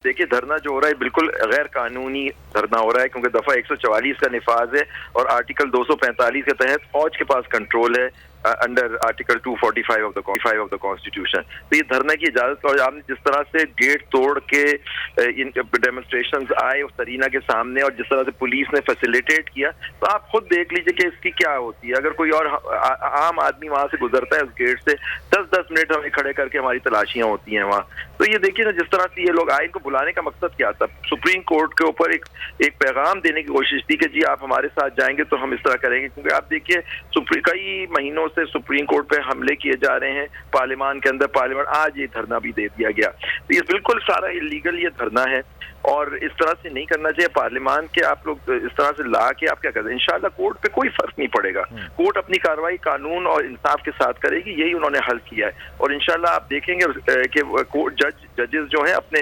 देखिए, धरना जो हो रहा है बिल्कुल गैर कानूनी धरना हो रहा है, क्योंकि दफा 144 का निफाज है और आर्टिकल 245 के तहत फौज के पास कंट्रोल है under article 245 of the constitution. तो ये धरने की इजाजत, और आपने जिस तरह से गेट तोड़ के इन डेमोन्स्ट्रेशंस आए उस तरीना के सामने और जिस तरह से पुलिस ने फैसिलिटेट किया, तो आप खुद देख लीजिए कि इसकी क्या होती है। अगर कोई और आम आदमी वहां से गुजरता है उस गेट से, 10-10 मिनट हमें खड़े करके हमारी तलाशियां होती हैं वहाँ। तो ये देखिए ना, जिस तरह से ये लोग आए, इनको बुलाने का मकसद क्या था? सुप्रीम कोर्ट के ऊपर एक पैगाम देने की कोशिश थी कि जी आप हमारे साथ जाएंगे तो हम इस तरह करेंगे। क्योंकि आप देखिए, कई महीनों से सुप्रीम कोर्ट पे हमले किए जा रहे हैं, पार्लियामान के अंदर आज ये धरना भी दे दिया गया। तो ये बिल्कुल सारा इलीगल ये धरना है और इस तरह से नहीं करना चाहिए। पार्लियामान के आप लोग इस तरह से ला के आप क्या करते हैं? इंशाल्लाह कोर्ट पे कोई फर्क नहीं पड़ेगा। कोर्ट अपनी कार्रवाई कानून और इंसाफ के साथ करेगी, यही उन्होंने हल किया है। और इंशाल्लाह आप देखेंगे कि जजेस जो हैं अपने